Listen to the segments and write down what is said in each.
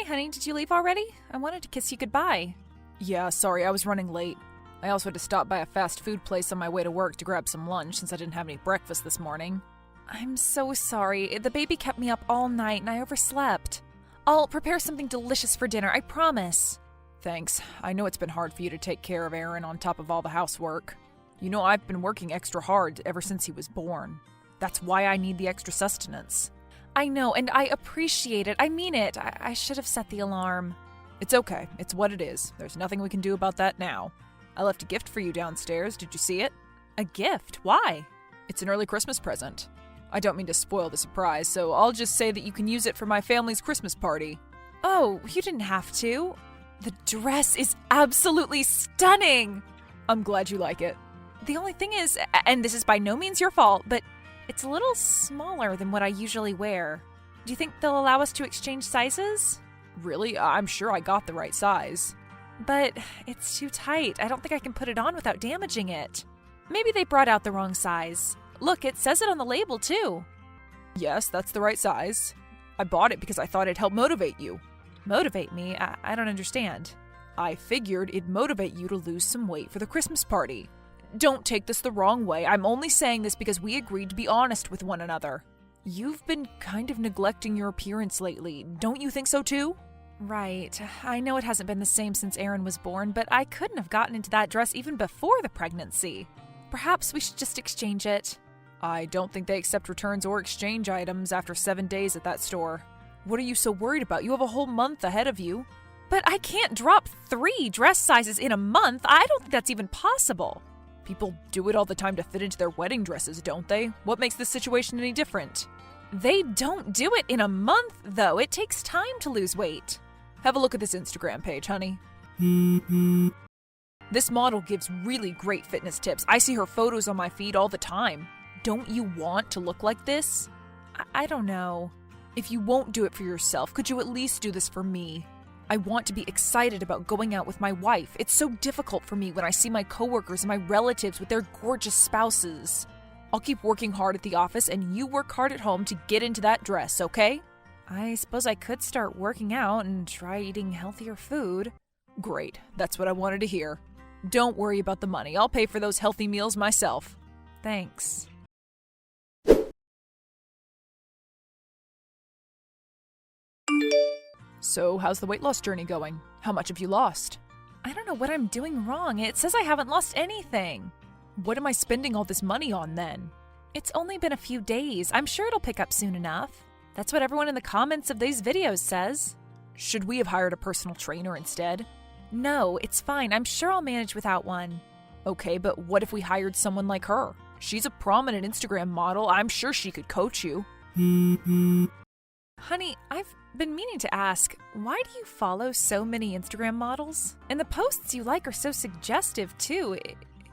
Hi, honey. Did you leave already? I wanted to kiss you goodbye. Yeah, sorry, I was running late. I also had to stop by a fast food place on my way to work to grab some lunch since I didn't have any breakfast this morning. I'm so sorry. The baby kept me up all night and I overslept. I'll prepare something delicious for dinner, I promise. Thanks. I know it's been hard for you to take care of Aaron on top of all the housework. You know, I've been working extra hard ever since he was born. That's why I need the extra sustenance. I know, and I appreciate it. I mean it. I should have set the alarm. It's okay. It's what it is. There's nothing we can do about that now. I left a gift for you downstairs. Did you see it? A gift? Why? It's an early Christmas present. I don't mean to spoil the surprise, so I'll just say that you can use it for my family's Christmas party. Oh, you didn't have to. The dress is absolutely stunning. I'm glad you like it. The only thing is, and this is by no means your fault, but it's a little smaller than what I usually wear. Do you think they'll allow us to exchange sizes? Really? I'm sure I got the right size. But it's too tight. I don't think I can put it on without damaging it. Maybe they brought out the wrong size. Look, it says it on the label, too. Yes, that's the right size. I bought it because I thought it'd help motivate you. Motivate me? I don't understand. I figured it'd motivate you to lose some weight for the Christmas party. Don't take this the wrong way. I'm only saying this because we agreed to be honest with one another. You've been kind of neglecting your appearance lately. Don't you think so, too? Right. I know it hasn't been the same since Aaron was born, but I couldn't have gotten into that dress even before the pregnancy. Perhaps we should just exchange it. I don't think they accept returns or exchange items after 7 days at that store. What are you so worried about? You have a whole month ahead of you. But I can't drop 3 dress sizes in a month. I don't think that's even possible. People do it all the time to fit into their wedding dresses, don't they? What makes this situation any different? They don't do it in a month, though. It takes time to lose weight. Have a look at this Instagram page, honey. This model gives really great fitness tips. I see her photos on my feed all the time. Don't you want to look like this? I don't know. If you won't do it for yourself, could you at least do this for me? I want to be excited about going out with my wife. It's so difficult for me when I see my coworkers and my relatives with their gorgeous spouses. I'll keep working hard at the office and you work hard at home to get into that dress, okay? I suppose I could start working out and try eating healthier food. Great. That's what I wanted to hear. Don't worry about the money. I'll pay for those healthy meals myself. Thanks. So, how's the weight loss journey going? How much have you lost? I don't know what I'm doing wrong. It says I haven't lost anything. What am I spending all this money on then? It's only been a few days. I'm sure it'll pick up soon enough. That's what everyone in the comments of these videos says. Should we have hired a personal trainer instead? No, it's fine. I'm sure I'll manage without one. Okay, but what if we hired someone like her? She's a prominent Instagram model. I'm sure she could coach you. Honey, I've been meaning to ask, why do you follow so many Instagram models? And the posts you like are so suggestive, too.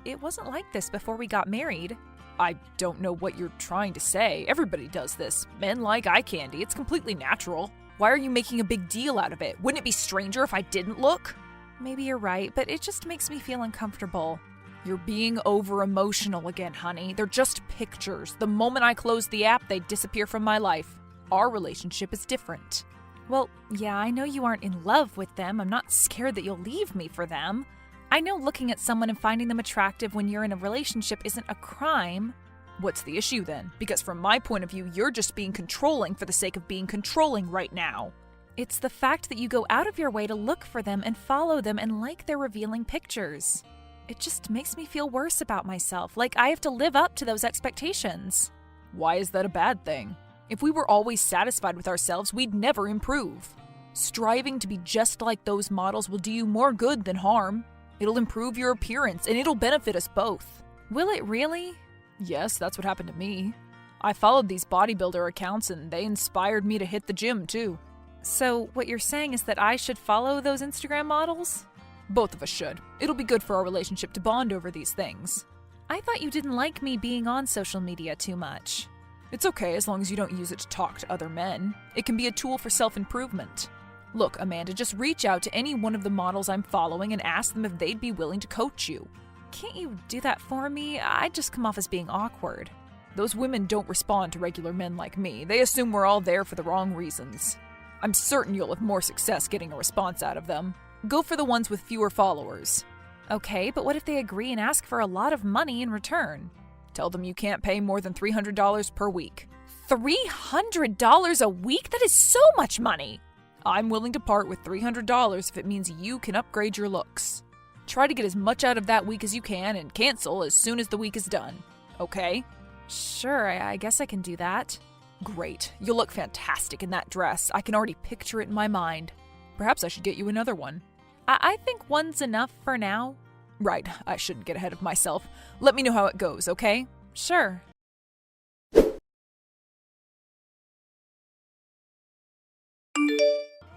It wasn't like this before we got married. I don't know what you're trying to say. Everybody does this. Men like eye candy. It's completely natural. Why are you making a big deal out of it? Wouldn't it be stranger if I didn't look? Maybe you're right, but it just makes me feel uncomfortable. You're being over-emotional again, honey. They're just pictures. The moment I close the app, they disappear from my life. Our relationship is different. Well, yeah, I know you aren't in love with them. I'm not scared that you'll leave me for them. I know looking at someone and finding them attractive when you're in a relationship isn't a crime. What's the issue then? Because from my point of view, you're just being controlling for the sake of being controlling right now. It's the fact that you go out of your way to look for them and follow them and like their revealing pictures. It just makes me feel worse about myself, like I have to live up to those expectations. Why is that a bad thing? If we were always satisfied with ourselves, we'd never improve. Striving to be just like those models will do you more good than harm. It'll improve your appearance, and it'll benefit us both. Will it really? Yes, that's what happened to me. I followed these bodybuilder accounts, and they inspired me to hit the gym, too. So what you're saying is that I should follow those Instagram models? Both of us should. It'll be good for our relationship to bond over these things. I thought you didn't like me being on social media too much. It's okay as long as you don't use it to talk to other men. It can be a tool for self-improvement. Look, Amanda, just reach out to any one of the models I'm following and ask them if they'd be willing to coach you. Can't you do that for me? I'd just come off as being awkward. Those women don't respond to regular men like me. They assume we're all there for the wrong reasons. I'm certain you'll have more success getting a response out of them. Go for the ones with fewer followers. Okay, but what if they agree and ask for a lot of money in return? Tell them you can't pay more than $300 per week. $300 a week? That is so much money! I'm willing to part with $300 if it means you can upgrade your looks. Try to get as much out of that week as you can and cancel as soon as the week is done. Okay? Sure, I guess I can do that. Great. You'll look fantastic in that dress. I can already picture it in my mind. Perhaps I should get you another one. I think one's enough for now. Right, I shouldn't get ahead of myself. Let me know how it goes, okay? Sure.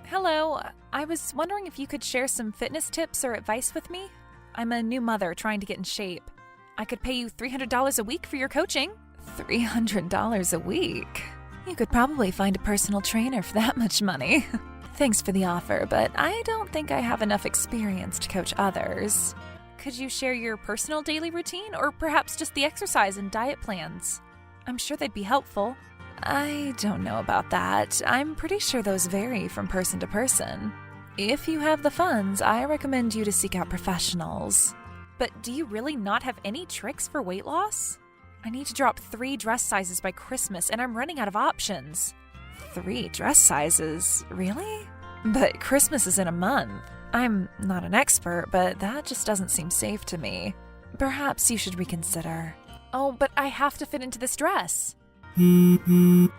Hello, I was wondering if you could share some fitness tips or advice with me. I'm a new mother trying to get in shape. I could pay you $300 a week for your coaching. $300 a week? You could probably find a personal trainer for that much money. Thanks for the offer, but I don't think I have enough experience to coach others. Could you share your personal daily routine, or perhaps just the exercise and diet plans? I'm sure they'd be helpful. I don't know about that. I'm pretty sure those vary from person to person. If you have the funds, I recommend you to seek out professionals. But do you really not have any tricks for weight loss? I need to drop 3 dress sizes by Christmas, and I'm running out of options. 3 dress sizes? Really? But Christmas is in a month. I'm not an expert, but that just doesn't seem safe to me. Perhaps you should reconsider. Oh, but I have to fit into this dress. Can't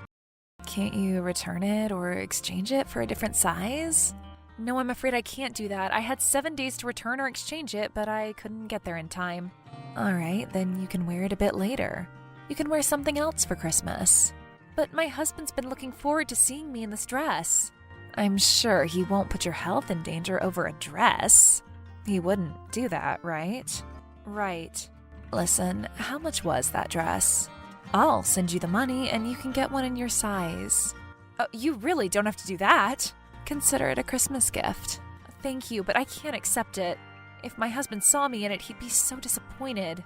you return it or exchange it for a different size? No, I'm afraid I can't do that. I had 7 days to return or exchange it, but I couldn't get there in time. Alright, then you can wear it a bit later. You can wear something else for Christmas. But my husband's been looking forward to seeing me in this dress. I'm sure he won't put your health in danger over a dress. He wouldn't do that, right? Right. Listen, how much was that dress? I'll send you the money and you can get one in your size. Oh, you really don't have to do that. Consider it a Christmas gift. Thank you, but I can't accept it. If my husband saw me in it, he'd be so disappointed.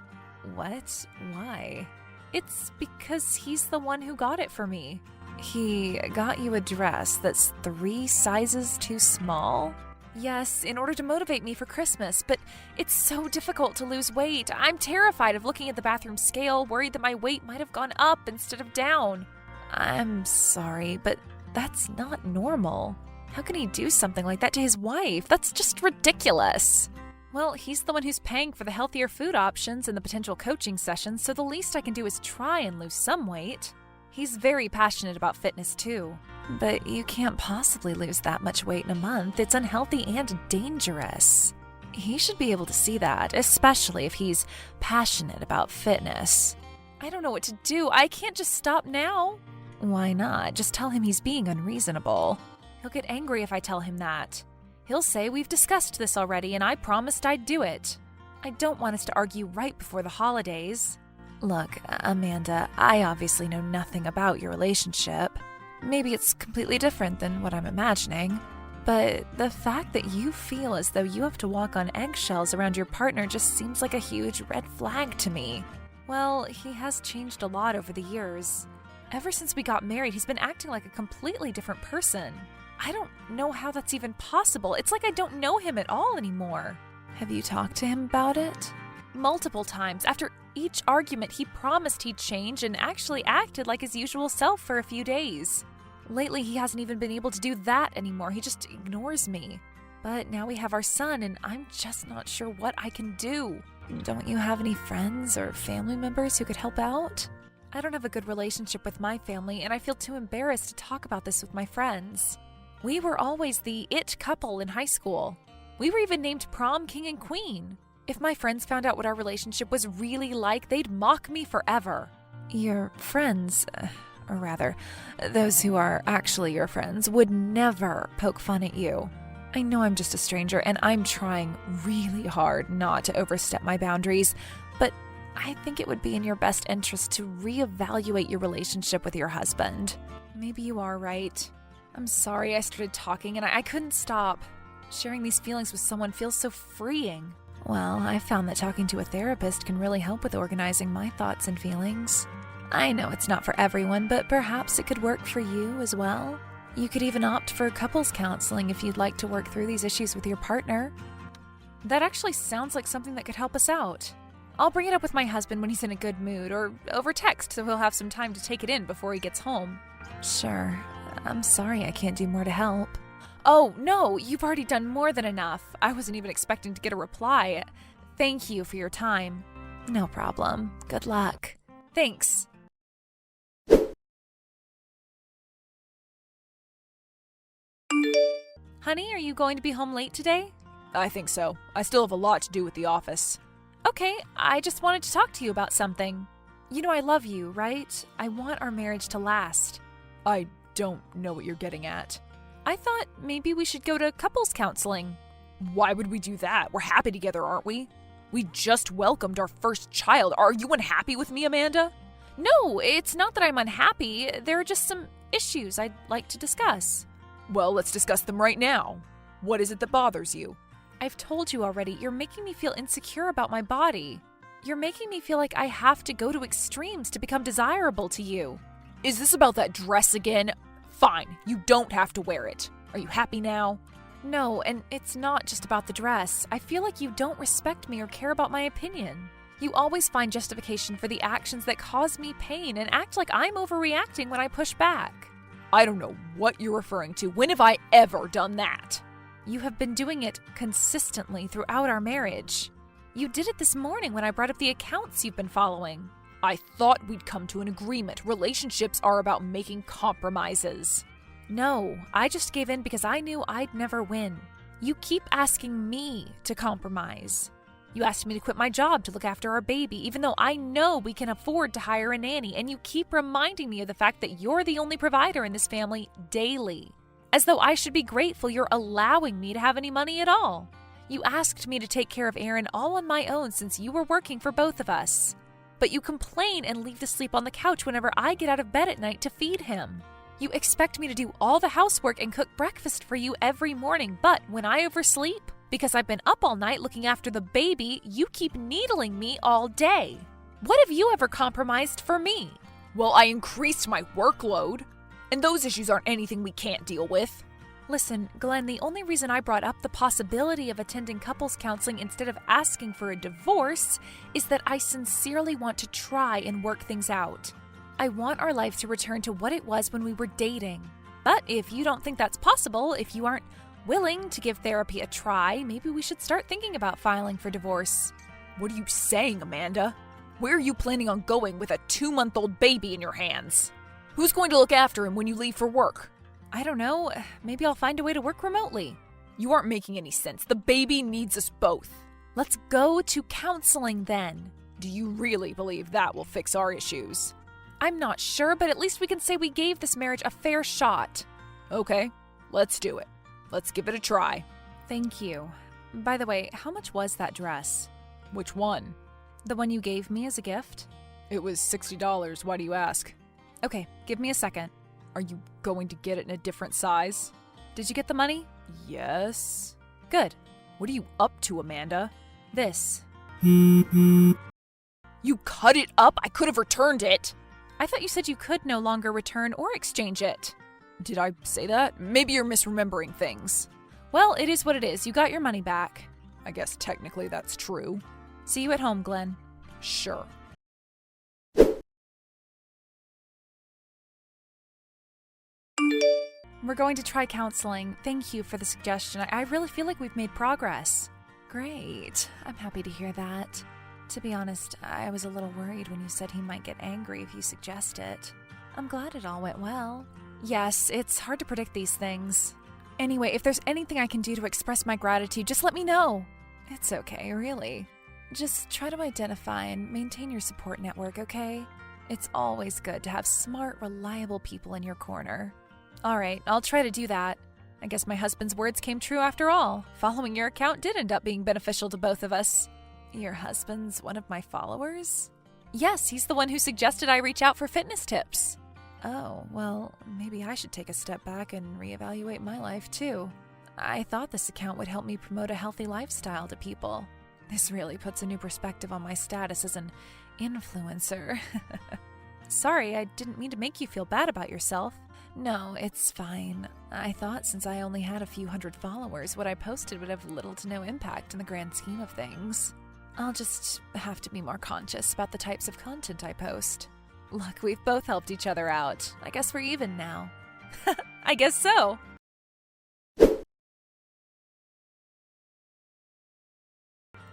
What? Why? It's because he's the one who got it for me. He got you a dress that's 3 sizes too small? Yes, in order to motivate me for Christmas, but it's so difficult to lose weight. I'm terrified of looking at the bathroom scale, worried that my weight might have gone up instead of down. I'm sorry, but that's not normal. How can he do something like that to his wife? That's just ridiculous. Well, he's the one who's paying for the healthier food options and the potential coaching sessions, so the least I can do is try and lose some weight. He's very passionate about fitness, too. But you can't possibly lose that much weight in a month. It's unhealthy and dangerous. He should be able to see that, especially if he's passionate about fitness. I don't know what to do. I can't just stop now. Why not? Just tell him he's being unreasonable. He'll get angry if I tell him that. He'll say we've discussed this already and I promised I'd do it. I don't want us to argue right before the holidays. Look, Amanda, I obviously know nothing about your relationship. Maybe it's completely different than what I'm imagining. But the fact that you feel as though you have to walk on eggshells around your partner just seems like a huge red flag to me. Well, he has changed a lot over the years. Ever since we got married, he's been acting like a completely different person. I don't know how that's even possible. It's like I don't know him at all anymore. Have you talked to him about it? Multiple times. After each argument, he promised he'd change and actually acted like his usual self for a few days. Lately, he hasn't even been able to do that anymore. He just ignores me. But now we have our son, and I'm just not sure what I can do. Don't you have any friends or family members who could help out? I don't have a good relationship with my family, and I feel too embarrassed to talk about this with my friends. We were always the it couple in high school. We were even named prom king and queen. If my friends found out what our relationship was really like, they'd mock me forever. Your friends, or rather, those who are actually your friends, would never poke fun at you. I know I'm just a stranger, and I'm trying really hard not to overstep my boundaries, but I think it would be in your best interest to reevaluate your relationship with your husband. Maybe you are right. I'm sorry I started talking and I couldn't stop. Sharing these feelings with someone feels so freeing. Well, I found that talking to a therapist can really help with organizing my thoughts and feelings. I know it's not for everyone, but perhaps it could work for you as well. You could even opt for couples counseling if you'd like to work through these issues with your partner. That actually sounds like something that could help us out. I'll bring it up with my husband when he's in a good mood, or over text so he'll have some time to take it in before he gets home. Sure. I'm sorry I can't do more to help. Oh, no, you've already done more than enough. I wasn't even expecting to get a reply. Thank you for your time. No problem. Good luck. Thanks. Honey, are you going to be home late today? I think so. I still have a lot to do with the office. Okay, I just wanted to talk to you about something. You know I love you, right? I want our marriage to last. I don't know what you're getting at. I thought maybe we should go to couples counseling. Why would we do that? We're happy together, aren't we? We just welcomed our first child. Are you unhappy with me, Amanda? No, it's not that I'm unhappy. There are just some issues I'd like to discuss. Well, let's discuss them right now. What is it that bothers you? I've told you already, you're making me feel insecure about my body. You're making me feel like I have to go to extremes to become desirable to you. Is this about that dress again? Fine, you don't have to wear it. Are you happy now? No, and it's not just about the dress. I feel like you don't respect me or care about my opinion. You always find justification for the actions that cause me pain and act like I'm overreacting when I push back. I don't know what you're referring to. When have I ever done that? You have been doing it consistently throughout our marriage. You did it this morning when I brought up the accounts you've been following. I thought we'd come to an agreement. Relationships are about making compromises. No, I just gave in because I knew I'd never win. You keep asking me to compromise. You asked me to quit my job to look after our baby, even though I know we can afford to hire a nanny, and you keep reminding me of the fact that you're the only provider in this family daily. As though I should be grateful you're allowing me to have any money at all. You asked me to take care of Aaron all on my own since you were working for both of us. But you complain and leave to sleep on the couch whenever I get out of bed at night to feed him. You expect me to do all the housework and cook breakfast for you every morning, but when I oversleep, because I've been up all night looking after the baby, you keep needling me all day. What have you ever compromised for me? Well, I increased my workload. And those issues aren't anything we can't deal with. Listen, Glenn, the only reason I brought up the possibility of attending couples counseling instead of asking for a divorce is that I sincerely want to try and work things out. I want our life to return to what it was when we were dating. But if you don't think that's possible, if you aren't willing to give therapy a try, maybe we should start thinking about filing for divorce. What are you saying, Amanda? Where are you planning on going with a 2-month-old baby in your hands? Who's going to look after him when you leave for work? I don't know. Maybe I'll find a way to work remotely. You aren't making any sense. The baby needs us both. Let's go to counseling then. Do you really believe that will fix our issues? I'm not sure, but at least we can say we gave this marriage a fair shot. Okay, let's do it. Let's give it a try. Thank you. By the way, how much was that dress? Which one? The one you gave me as a gift? It was $60. Why do you ask? Okay, give me a second. Are you going to get it in a different size? Did you get the money? Yes. Good. What are you up to, Amanda? This. You cut it up? I could have returned it. I thought you said you could no longer return or exchange it. Did I say that? Maybe you're misremembering things. Well, it is what it is. You got your money back. I guess technically that's true. See you at home, Glenn. Sure. We're going to try counseling. Thank you for the suggestion. I really feel like we've made progress. Great. I'm happy to hear that. To be honest, I was a little worried when you said he might get angry if you suggest it. I'm glad it all went well. Yes, it's hard to predict these things. Anyway, if there's anything I can do to express my gratitude, just let me know. It's okay, really. Just try to identify and maintain your support network, okay? It's always good to have smart, reliable people in your corner. All right, I'll try to do that. I guess my husband's words came true after all. Following your account did end up being beneficial to both of us. Your husband's one of my followers? Yes, he's the one who suggested I reach out for fitness tips. Oh, well, maybe I should take a step back and reevaluate my life too. I thought this account would help me promote a healthy lifestyle to people. This really puts a new perspective on my status as an influencer. Sorry, I didn't mean to make you feel bad about yourself. No, it's fine. I thought since I only had a few hundred followers, what I posted would have little to no impact in the grand scheme of things. I'll just have to be more conscious about the types of content I post. Look, we've both helped each other out. I guess we're even now. I guess so.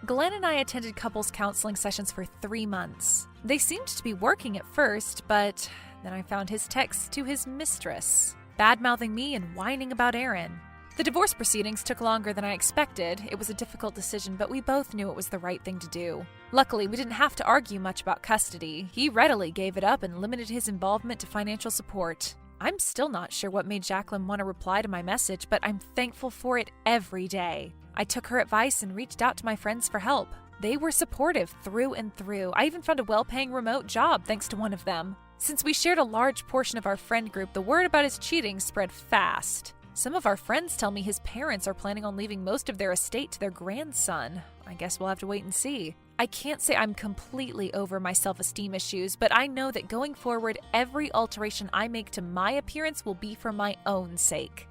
Glenn and I attended couples counseling sessions for 3 months. They seemed to be working at first, but then I found his texts to his mistress, bad-mouthing me and whining about Aaron. The divorce proceedings took longer than I expected. It was a difficult decision, but we both knew it was the right thing to do. Luckily, we didn't have to argue much about custody. He readily gave it up and limited his involvement to financial support. I'm still not sure what made Jacqueline want to reply to my message, but I'm thankful for it every day. I took her advice and reached out to my friends for help. They were supportive through and through. I even found a well-paying remote job thanks to one of them. Since we shared a large portion of our friend group, the word about his cheating spread fast. Some of our friends tell me his parents are planning on leaving most of their estate to their grandson. I guess we'll have to wait and see. I can't say I'm completely over my self-esteem issues, but I know that going forward, every alteration I make to my appearance will be for my own sake.